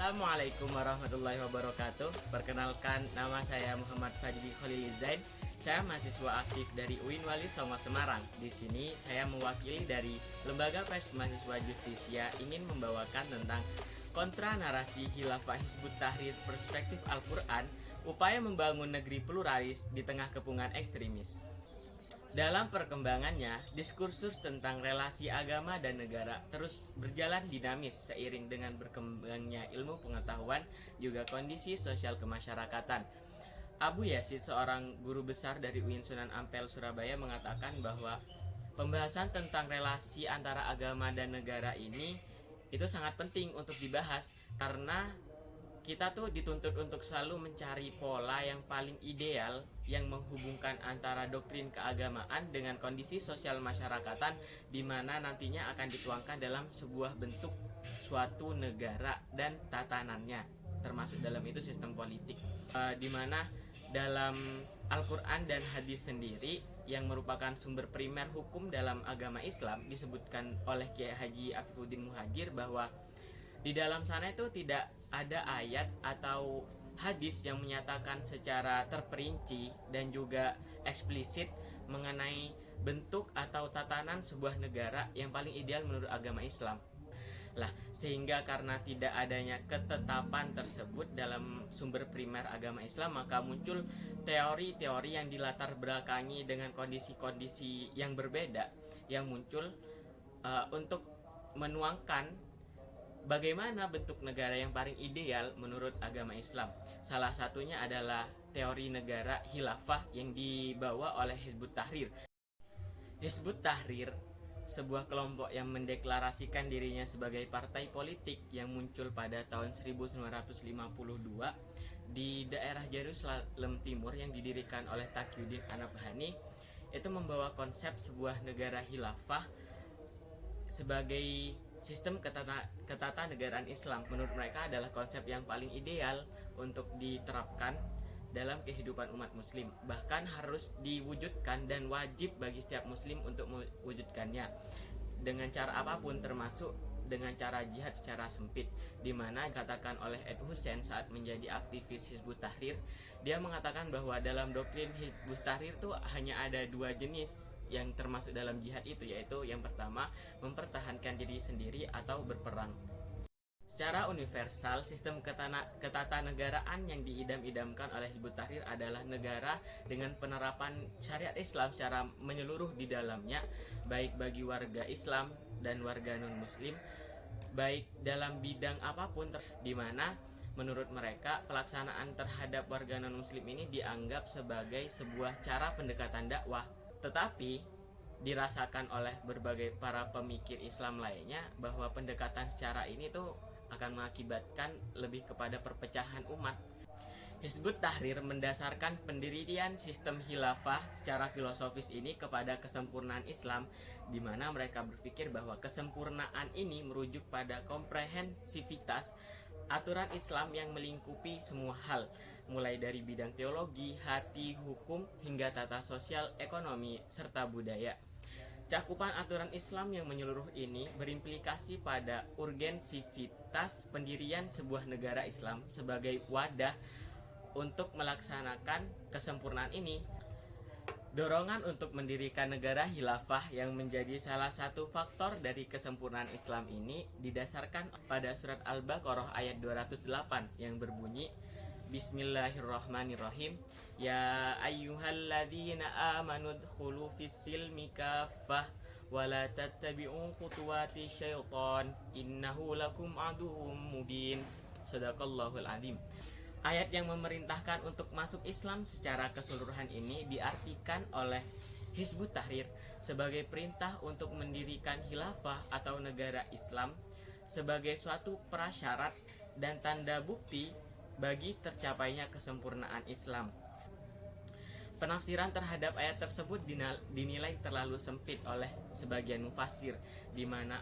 Assalamualaikum warahmatullahi wabarakatuh. Perkenalkan, nama saya Muhammad Fajri Khalilizain. Saya mahasiswa aktif dari UIN Wali Songo Semarang. Di sini saya mewakili dari Lembaga Pers Mahasiswa Justisia ingin membawakan tentang kontra narasi Khilafah Hizbut Tahrir Perspektif Al-Quran, upaya membangun negeri pluralis di tengah kepungan ekstremis. Dalam perkembangannya, diskursus tentang relasi agama dan negara terus berjalan dinamis seiring dengan berkembangnya ilmu pengetahuan juga kondisi sosial kemasyarakatan. Abu Yazid, seorang guru besar dari UIN Sunan Ampel Surabaya, mengatakan bahwa pembahasan tentang relasi antara agama dan negara ini itu sangat penting untuk dibahas karena kita tuh dituntut untuk selalu mencari pola yang paling ideal yang menghubungkan antara doktrin keagamaan dengan kondisi sosial masyarakatan, di mana nantinya akan dituangkan dalam sebuah bentuk suatu negara dan tatanannya, termasuk dalam itu sistem politik, di mana dalam Al-Quran dan hadis sendiri yang merupakan sumber primer hukum dalam agama Islam disebutkan oleh Kiai Haji Afifuddin Muhajir bahwa di dalam sana itu tidak ada ayat atau hadis yang menyatakan secara terperinci dan juga eksplisit mengenai bentuk atau tatanan sebuah negara yang paling ideal menurut agama Islam. Sehingga karena tidak adanya ketetapan tersebut dalam sumber primer agama Islam, maka muncul teori-teori yang dilatar belakangi dengan kondisi-kondisi yang berbeda yang muncul untuk menuangkan bagaimana bentuk negara yang paling ideal menurut agama Islam. Salah satunya adalah teori negara khilafah yang dibawa oleh Hizbut Tahrir. Hizbut Tahrir, sebuah kelompok yang mendeklarasikan dirinya sebagai partai politik yang muncul pada tahun 1952 di daerah Yerusalem Timur yang didirikan oleh Taqiyuddin An-Nabhani, itu membawa konsep sebuah negara khilafah sebagai sistem ketatanegaraan Islam. Menurut mereka adalah konsep yang paling ideal untuk diterapkan dalam kehidupan umat muslim, bahkan harus diwujudkan dan wajib bagi setiap muslim untuk mewujudkannya dengan cara apapun, termasuk dengan cara jihad secara sempit, di mana dikatakan oleh Ed Hussein saat menjadi aktivis Hizbut Tahrir. Dia mengatakan bahwa dalam doktrin Hizbut Tahrir itu hanya ada dua jenis yang termasuk dalam jihad itu, yaitu yang pertama mempertahankan diri sendiri atau berperang. Secara universal, sistem ketatanegaraan yang diidam-idamkan oleh Hizbut Tahrir adalah negara dengan penerapan syariat Islam secara menyeluruh di dalamnya, baik bagi warga Islam dan warga non-muslim, baik dalam bidang apapun, di mana menurut mereka pelaksanaan terhadap warga non-muslim ini dianggap sebagai sebuah cara pendekatan dakwah. Tetapi dirasakan oleh berbagai para pemikir Islam lainnya bahwa pendekatan secara ini tuh akan mengakibatkan lebih kepada perpecahan umat. Hizbut Tahrir mendasarkan pendirian sistem khilafah secara filosofis ini kepada kesempurnaan Islam, di mana mereka berpikir bahwa kesempurnaan ini merujuk pada komprehensivitas aturan Islam yang melingkupi semua hal, mulai dari bidang teologi, hati, hukum, hingga tata sosial, ekonomi, serta budaya. Cakupan aturan Islam yang menyeluruh ini berimplikasi pada urgensivitas pendirian sebuah negara Islam sebagai wadah untuk melaksanakan kesempurnaan ini. Dorongan untuk mendirikan negara khilafah yang menjadi salah satu faktor dari kesempurnaan Islam ini didasarkan pada surat Al-Baqarah ayat 208 yang berbunyi, Bismillahirrahmanirrahim, Ya ayyuhalladzina amanu dkhulu fis-silmi kaffah wa la tattabi'u khutuwati syaitan innahu lakum aduwwum mubin. Shadaqallahul azim. Ayat yang memerintahkan untuk masuk Islam secara keseluruhan ini diartikan oleh Hizbut Tahrir sebagai perintah untuk mendirikan khilafah atau negara Islam sebagai suatu prasyarat dan tanda bukti bagi tercapainya kesempurnaan Islam. Penafsiran terhadap ayat tersebut dinilai terlalu sempit oleh sebagian mufassir, di mana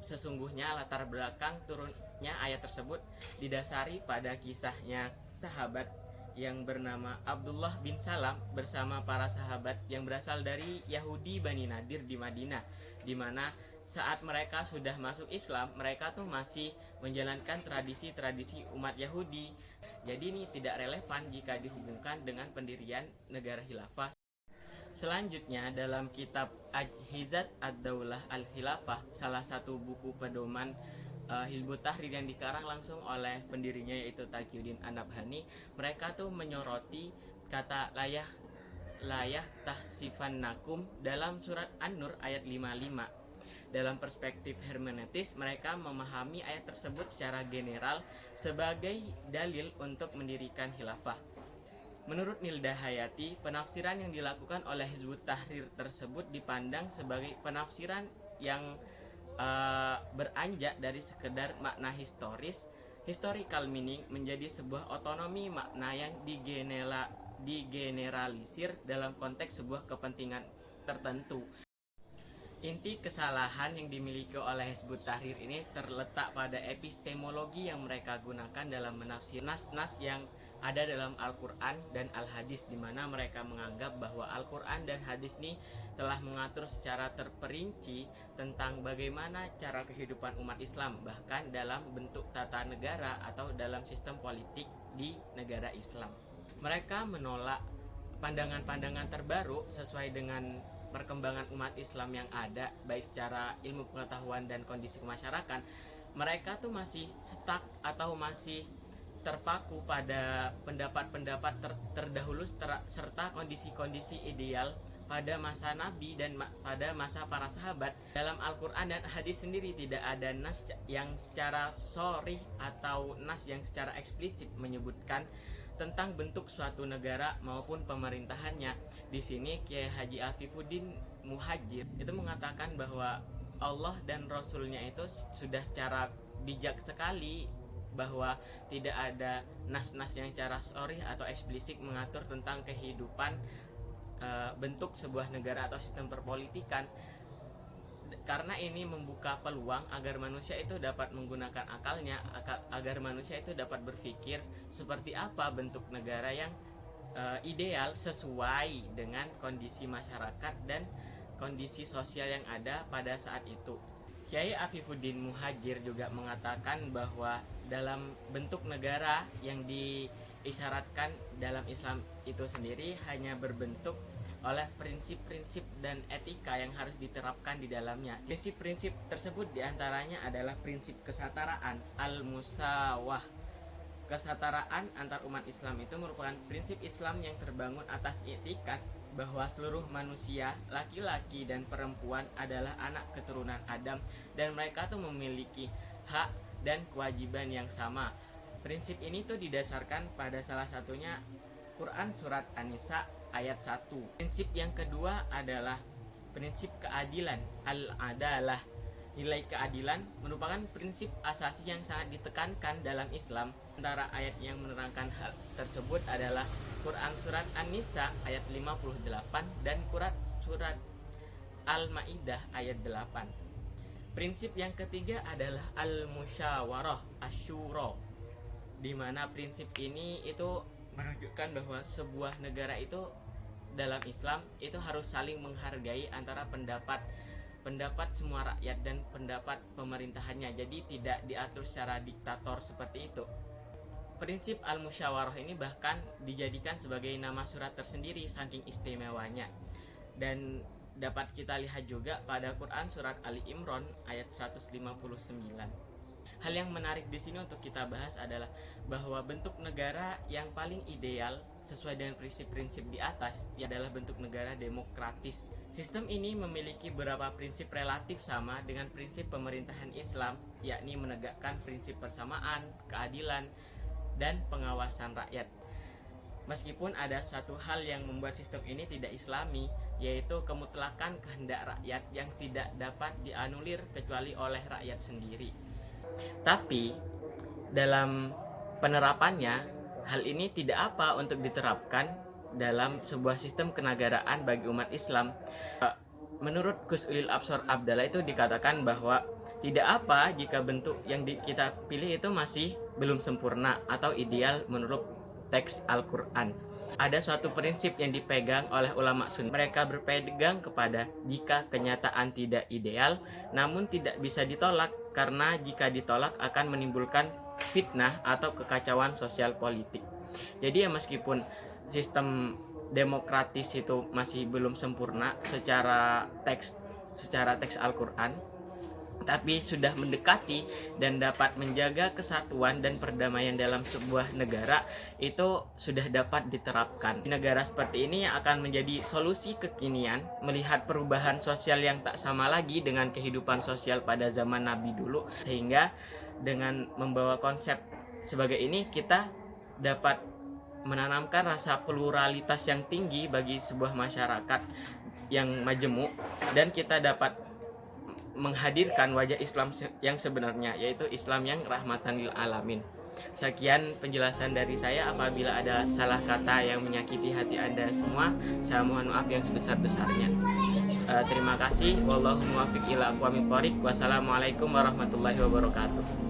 sesungguhnya latar belakang turunnya ayat tersebut didasari pada kisahnya sahabat yang bernama Abdullah bin Salam bersama para sahabat yang berasal dari Yahudi Bani Nadir di Madinah, di mana saat mereka sudah masuk Islam, mereka tuh masih menjalankan tradisi-tradisi umat Yahudi. Jadi ini tidak relevan jika dihubungkan dengan pendirian negara khilafah. Selanjutnya dalam kitab Ajhizat ad-Daulah al-Khilafah, salah satu buku pedoman Hizbut Tahrir yang dikarang langsung oleh pendirinya yaitu Taqiyuddin An-Nabhani, mereka tuh menyoroti kata layah tahsifannakum dalam surat An-Nur ayat 55. Dalam perspektif hermeneutis, mereka memahami ayat tersebut secara general sebagai dalil untuk mendirikan khilafah. Menurut Nilda Hayati, penafsiran yang dilakukan oleh Hizbut Tahrir tersebut dipandang sebagai penafsiran yang beranjak dari sekedar makna historical meaning menjadi sebuah otonomi makna yang digeneralisir dalam konteks sebuah kepentingan tertentu. Inti kesalahan yang dimiliki oleh Hizbut Tahrir ini terletak pada epistemologi yang mereka gunakan dalam menafsir nas-nas yang ada dalam Al-Quran dan Al-Hadis, di mana mereka menganggap bahwa Al-Quran dan Hadis ini telah mengatur secara terperinci tentang bagaimana cara kehidupan umat Islam, bahkan dalam bentuk tata negara atau dalam sistem politik di negara Islam. Mereka menolak pandangan-pandangan terbaru sesuai dengan perkembangan umat Islam yang ada, baik secara ilmu pengetahuan dan kondisi masyarakat. Mereka tuh masih stuck atau masih terpaku pada pendapat-pendapat terdahulu serta kondisi-kondisi ideal pada masa Nabi dan pada masa para sahabat. Dalam Al-Quran dan Hadis sendiri tidak ada nas yang secara sharih atau nas yang secara eksplisit menyebutkan tentang bentuk suatu negara maupun pemerintahannya. Di sini Kiai Haji Afifuddin Muhajir itu mengatakan bahwa Allah dan Rasulnya itu sudah secara bijak sekali bahwa tidak ada nas-nas yang secara sharih atau eksplisit mengatur tentang kehidupan bentuk sebuah negara atau sistem perpolitikan, karena ini membuka peluang agar manusia itu dapat menggunakan akalnya, agar manusia itu dapat berpikir seperti apa bentuk negara yang ideal sesuai dengan kondisi masyarakat dan kondisi sosial yang ada pada saat itu. Kiai Afifuddin Muhajir juga mengatakan bahwa dalam bentuk negara yang diisyaratkan dalam Islam itu sendiri hanya berbentuk oleh prinsip-prinsip dan etika yang harus diterapkan di dalamnya. Prinsip-prinsip tersebut diantaranya adalah prinsip kesetaraan, al-musawah. Kesetaraan antar umat Islam itu merupakan prinsip Islam yang terbangun atas etikat bahwa seluruh manusia, laki-laki dan perempuan adalah anak keturunan Adam dan mereka tuh memiliki hak dan kewajiban yang sama. Prinsip ini tuh didasarkan pada salah satunya Quran surat An-Nisa ayat 1. Prinsip yang kedua adalah prinsip keadilan, al-adalah. Nilai keadilan merupakan prinsip asasi yang sangat ditekankan dalam Islam. Antara ayat yang menerangkan hal tersebut adalah Quran surat An-Nisa ayat 58 dan Quran surat Al-Maidah ayat 8. Prinsip yang ketiga adalah al-musyawarah asyura, di mana prinsip ini itu menunjukkan bahwa sebuah negara itu dalam Islam itu harus saling menghargai antara pendapat semua rakyat dan pendapat pemerintahannya. Jadi tidak diatur secara diktator seperti itu. Prinsip al-musyawarah ini bahkan dijadikan sebagai nama surat tersendiri saking istimewanya. Dan dapat kita lihat juga pada Quran surat Ali Imran ayat 159. Hal yang menarik di sini untuk kita bahas adalah bahwa bentuk negara yang paling ideal sesuai dengan prinsip-prinsip di atas adalah bentuk negara demokratis. Sistem ini memiliki beberapa prinsip relatif sama dengan prinsip pemerintahan Islam, yakni menegakkan prinsip persamaan, keadilan, dan pengawasan rakyat. Meskipun ada satu hal yang membuat sistem ini tidak islami, yaitu kemutlakan kehendak rakyat yang tidak dapat dianulir kecuali oleh rakyat sendiri. Tapi dalam penerapannya, hal ini tidak apa untuk diterapkan dalam sebuah sistem kenegaraan bagi umat Islam. Menurut Gus Ulil Absor Abdallah itu dikatakan bahwa tidak apa jika bentuk yang kita pilih itu masih belum sempurna atau ideal menurut teks Al-Quran. Ada suatu prinsip yang dipegang oleh ulama sunnah. Mereka berpegang kepada jika kenyataan tidak ideal, namun tidak bisa ditolak, karena jika ditolak akan menimbulkan fitnah atau kekacauan sosial politik. Jadi ya meskipun sistem demokratis itu masih belum sempurna secara teks Al-Quran, tapi sudah mendekati dan dapat menjaga kesatuan dan perdamaian dalam sebuah negara, itu sudah dapat diterapkan. Negara seperti ini akan menjadi solusi kekinian melihat perubahan sosial yang tak sama lagi dengan kehidupan sosial pada zaman Nabi dulu, sehingga dengan membawa konsep sebagai ini kita dapat menanamkan rasa pluralitas yang tinggi bagi sebuah masyarakat yang majemuk, dan kita dapat menghadirkan wajah Islam yang sebenarnya, yaitu Islam yang rahmatan lil alamin. Sekian penjelasan dari saya. Apabila ada salah kata yang menyakiti hati Anda semua, saya mohon maaf yang sebesar-besarnya. Terima kasih. Wallahu muwaffiq ila aqwamit thoriq. Wassalamualaikum warahmatullahi wabarakatuh.